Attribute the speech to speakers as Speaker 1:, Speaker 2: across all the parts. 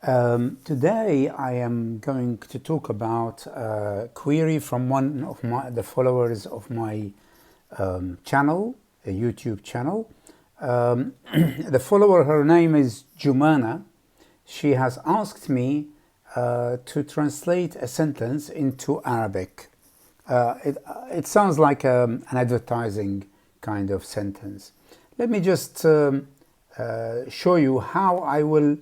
Speaker 1: Today I am going to talk about a query from one of the followers of my channel, a YouTube channel. The follower, her name is Jumana. She has asked me to translate a sentence into Arabic. It sounds like an advertising kind of sentence. Let me just show you how I will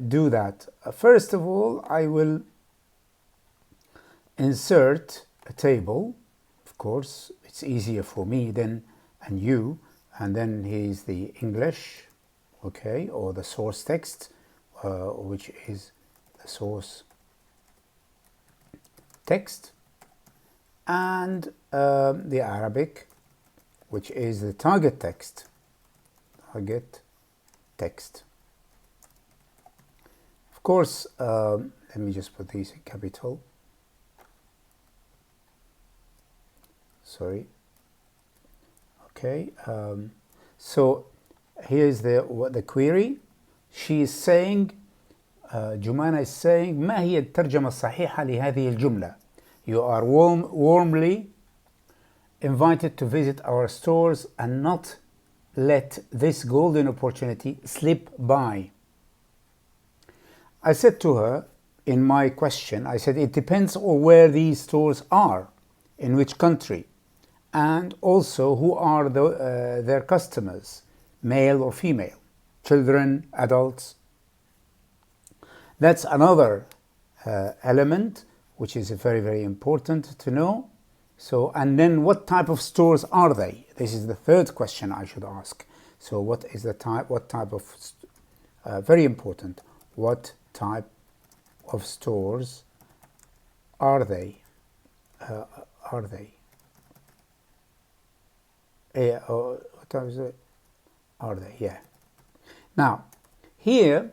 Speaker 1: do that. First of all, I will insert a table. Of course, it's easier for me than and you. And then here's the English, okay, or the source text, which is the source text, and the Arabic, which is the target text. Target text. Of course, let me just put these in capital. Sorry. Okay. So here's the query. She is saying, Jumana is saying, ما هي الترجمة الصحيحة لهذه الجملة? You are warmly invited to visit our stores and not let this golden opportunity slip by. I said to her in my question, I said, it depends on where these stores are, in which country, and also who are their customers, male or female, children, adults. That's another element which is very, very important to know. So, and then what type of stores are they? This is the third question I should ask. So what is the type, what type of, very important, what type of stores are they? What type is it? Are they? Yeah. Now, here,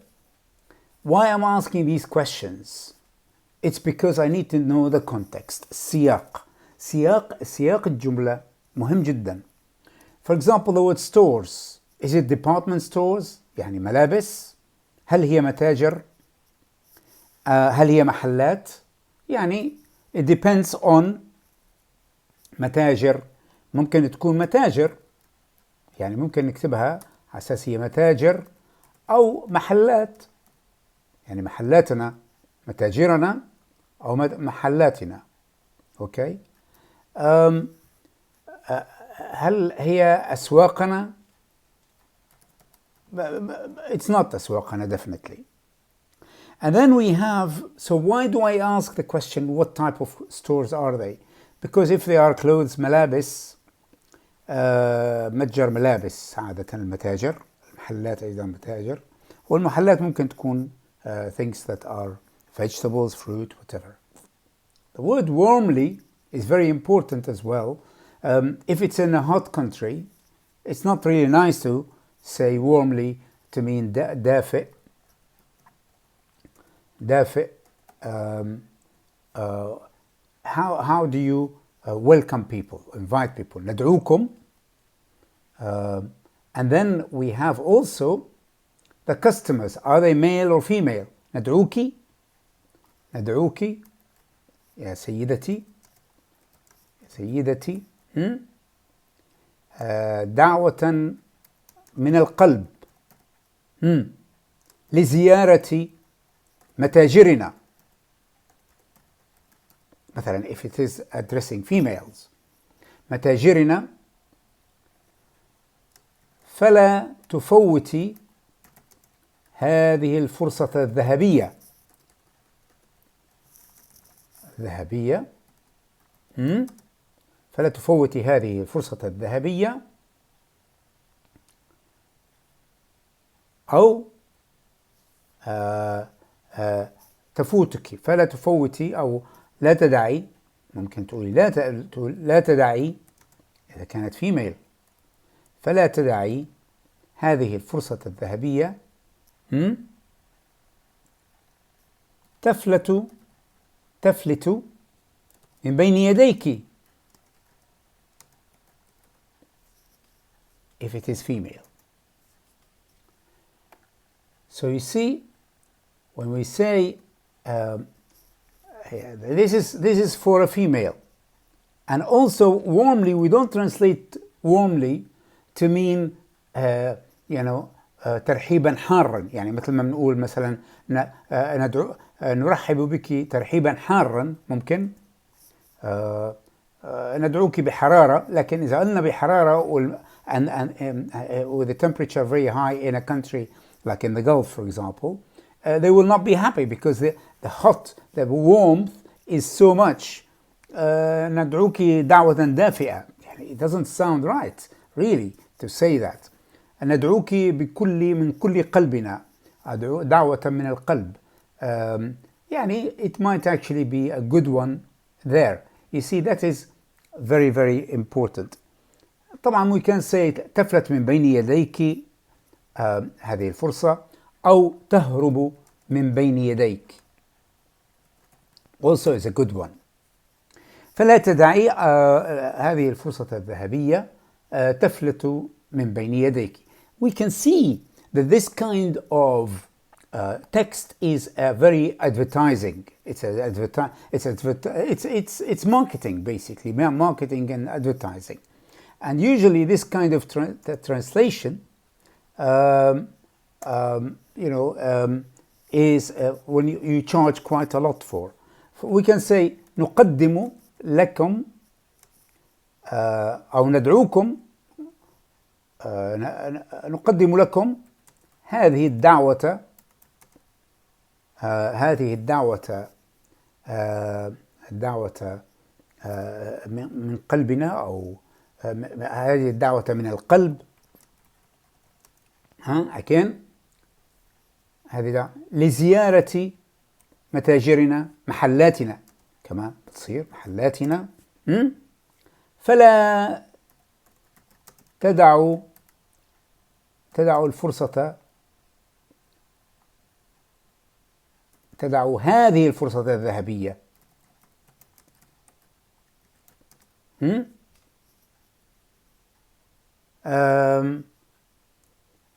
Speaker 1: why I'm asking these questions? It's because I need to know the context. سياق الجملة مهم جدا. For example, the word stores. Is it department stores? يعني ملابس. هل هي متاجر؟ هل هي محلات؟ يعني it depends on متاجر. ممكن تكون متاجر، يعني ممكن نكتبها على أساس هي متاجر أو محلات، يعني محلاتنا، متاجرنا أو محلاتنا. أوكي. هل هي أسواقنا؟ It's not أسواقنا definitely. And then we have, so why do I ask the question, what type of stores are they? Because if they are clothes ملابس، متجر ملابس عادة المتاجر، المحلات أيضا متاجر، والمحلات ممكن تكون things that are vegetables, fruit, whatever. The word warmly is very important as well. If it's in a hot country, it's not really nice to say warmly to mean دافئ. دافئ. How do you welcome people, invite people? ندعوكم. And then we have also the customers. Are they male or female? ندعوكي. ندعوكي. يا سيدتي. سيدتي. دعوة من القلب لزيارة متاجرنا. مثلا if it is addressing females. متاجرنا. فلا تفوتي هذه الفرصة الذهبية. ذهبية. فلا تفوتي هذه الفرصة الذهبية، أو تفوتك. فلا تفوتي أو لا تدعي، ممكن تقولي لا تدعي إذا كانت فيميل. فلا تدعي هذه الفرصة الذهبية تفلت من بين يديك. If it is female. So you see, when we say this is for a female. And also warmly, we don't translate warmly to mean ترحيبا حارا. يعني مثل ما بنقول مثلا ندعو نرحب بك ترحيبا حارا، ممكن ندعوك بحرارة. لكن إذا قلنا بحرارة with the temperature very high in a country like in the Gulf, for example, they will not be happy because the warmth is so much. ندعوك دعوة دافئة. يعني it doesn't sound right really to say that. ندعوك من كل قلبنا، دعوة من القلب. يعني it might actually be a good one there. You see, that is very very important. طبعا we can say تفلت من بين يديك، هذه الفرصة، أو تهرب من بين يديك also is a good one. فلا تدعي هذه الفرصة الذهبية تفلت من بين يديك. We can see that this kind of text is very advertising. It's marketing, basically, marketing and advertising. And usually this kind of translation is when you charge quite a lot for. We can say نقدم لكم أو ندعوكم، نقدم لكم هذه الدعوة من قلبنا، أو هذه الدعوة من القلب. again هذه لزيارة متاجرنا، محلاتنا كمان بتصير محلاتنا. فلا تدعوا الفرصة، تدعوا هذه الفرصة الذهبية.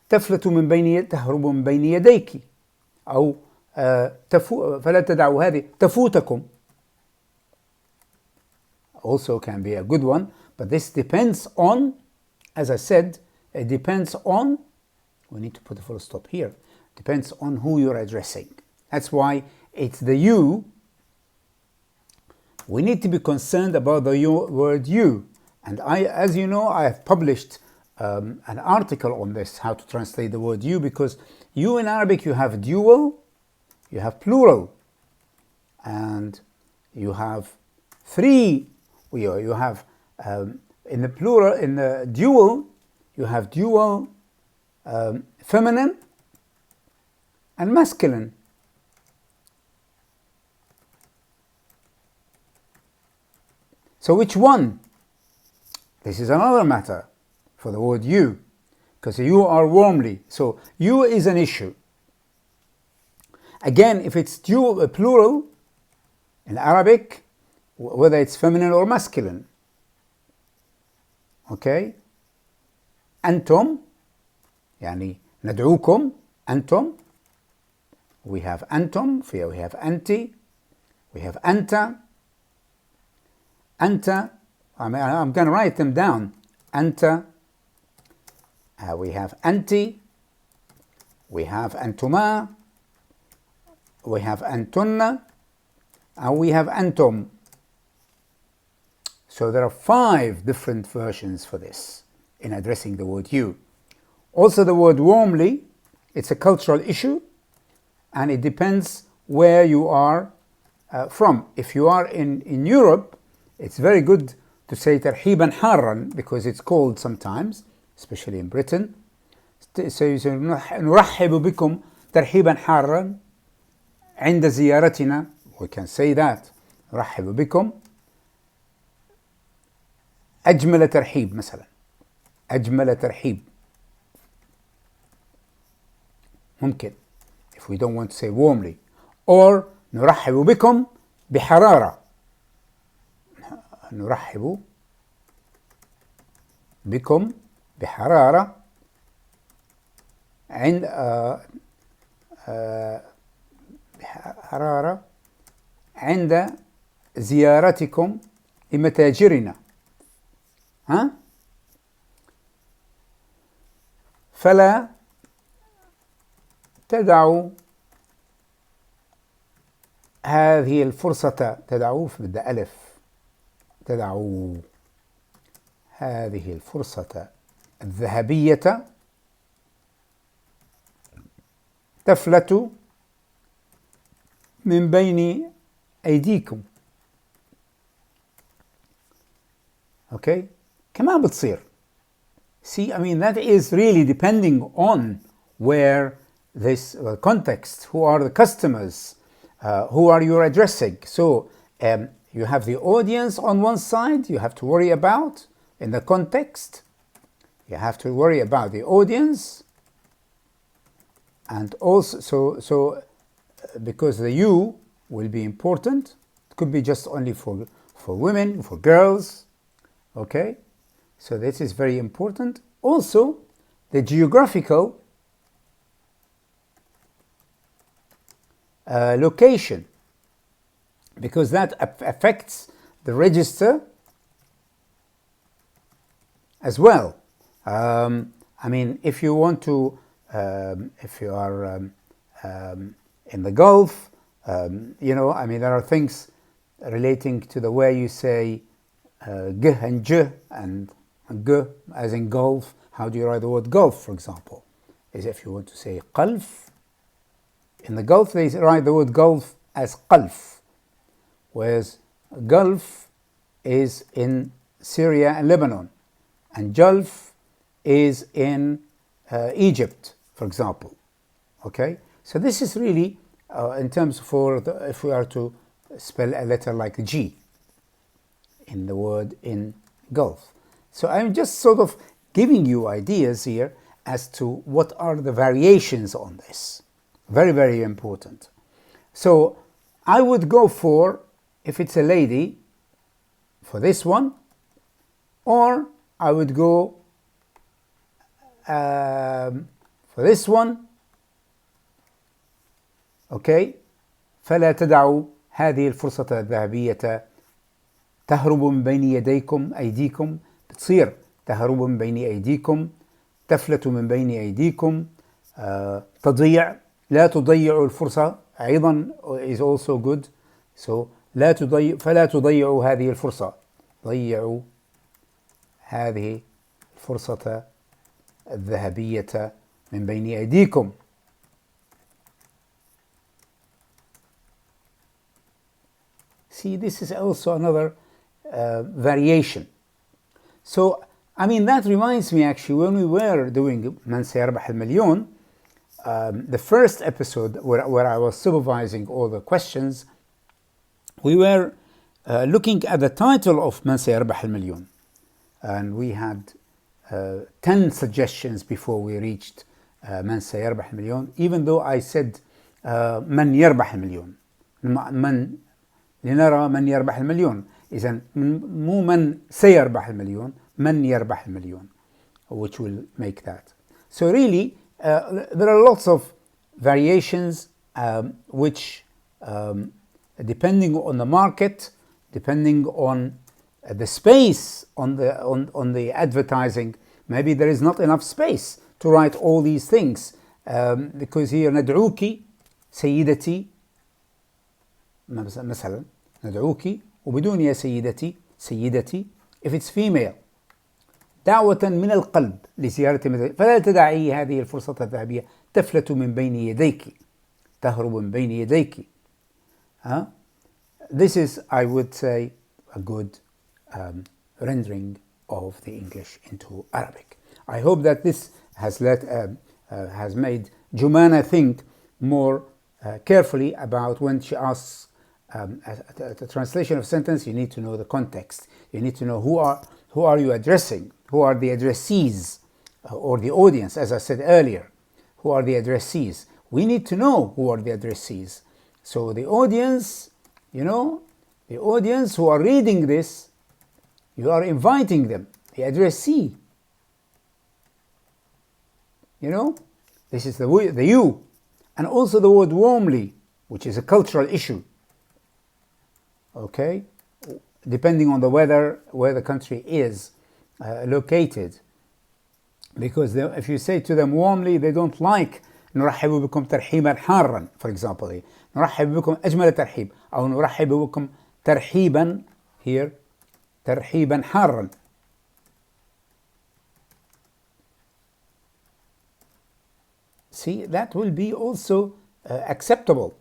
Speaker 1: تفلت من بين، تهرب من بين يديك، أو فلا تدعوا هذه تفوتكم also can be a good one, but this depends on, as I said, it depends on, we need to put a full stop here, depends on who you're addressing. That's why it's the you. We need to be concerned about the word you. And as you know, I have published an article on this, how to translate the word you, because you in Arabic, you have dual, you have plural, and you have three. You have in the plural, in the dual, you have dual feminine and masculine. So which one? This is another matter for the word you, because you are warmly. So you is an issue. Again, if it's dual, plural in Arabic, whether it's feminine or masculine. Okay? أنتم يعني ندعوكم أنتم. We have أنتم, we have أنتِ, we have أنت. أنت, I'm going to write them down. أنت, we have أنتِ, we have أنتما, we have أنتن, and we have أنتم. So there are 5 different versions for this in addressing the word you. Also the word warmly, it's a cultural issue, and it depends where you are from. If you are in Europe, it's very good to say ترحيبا حارا, because it's cold sometimes, especially in Britain. So you say نرحب بكم ترحيبا حارا عند زيارتنا. We can say that. نرحب بكم. أجمل ترحيب مثلا. أجمل ترحيب. ممكن. If we don't want to say warmly. Or نرحب بكم بحرارة. نرحب بكم بحرارة عند حرارة عند زيارتكم لمتاجرنا. ها؟ فلا تدعوا هذه الفرصة، تدعوا بدأ ألف، تدعوا هذه الفرصة الذهبية تفلت من بين أيديكم. Okay? كمان بتصير. See, I mean, that is really depending on where this context, who are the customers, who are you addressing. So you have the audience on one side, you have to worry about in the context. You have to worry about the audience, and also so because the you will be important. It could be just only for women, for girls. Okay, so this is very important. Also, the geographical location, because that affects the register as well. I mean, if you want to, if you are in the Gulf, you know, I mean, there are things relating to the way you say g and j and g, as in Gulf. How do you write the word Gulf, for example? Is if you want to say qalf. In the Gulf, they write the word Gulf as qalf, whereas Gulf is in Syria and Lebanon, and Julf is in Egypt, for example. Okay, so this is really in terms for if we are to spell a letter like G in the word in Gulf. So I'm just sort of giving you ideas here as to what are the variations on this. Very, very important. So I would go for, if it's a lady, for this one, or I would go for this one. Okay, فلا تدعوا هذه الفرصة الذهبية تهرب من بين أيديكم، بتصير تهرب من بين أيديكم، تفلت من بين أيديكم، تضيع، لا تضيعوا الفرصة أيضا is also good. So فلا تضيعوا هذه الفرصة، ضيعوا هذه الفرصة الذهبية من بين أيديكم. See, this is also another variation. So, I mean, that reminds me actually, when we were doing من سيربح المليون, the first episode where I was supervising all the questions, we were looking at the title of من سيربح المليون, and we had 10 suggestions before we reached من سيربح المليون, even though I said من يربح المليون, من لنرى من يربح المليون. إذن مو من سيربح المليون، من يربح المليون, which will make that. So really, there are lots of variations which, depending on the market, depending on the space on the advertising, maybe there is not enough space to write all these things, because here ندعوك سيدتي مثلا، ندعوك وبدون يا سيدتي if it's female، دعوة من القلب لزيارة فلا تدعي هذه الفرصة الذهبية تفلت من بين يديك، تهرب من بين يديك. This is, I would say, a good rendering of the English into Arabic. I hope that this has made Jumana think more carefully about when she asks a translation of sentence. You need to know the context. You need to know who are you addressing, who are the addressees or the audience, as I said earlier. Who are the addressees? We need to know who are the addressees. So the audience, the audience who are reading this, you are inviting them, the addressee. This is the you. And also the word warmly. which is a cultural issue. Okay, depending on the weather where the country is located, because if you say to them warmly, they don't like نرحب بكم ترحيبا حارا, for example, نرحب بكم أجمل ترحيب, أو نرحب بكم ترحيبا, here ترحيبا حارا. See, that will be also acceptable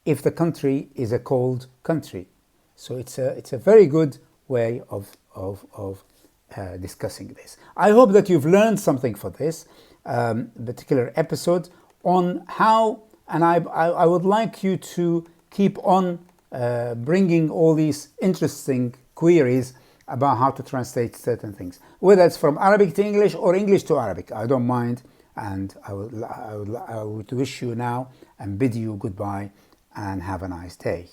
Speaker 1: if the country is a cold country. So it's a very good way of discussing this. I hope that you've learned something for this particular episode on how, and I would like you to keep on bringing all these interesting queries about how to translate certain things, whether it's from Arabic to English or English to Arabic. I don't mind, and I would wish you now and bid you goodbye and have a nice day.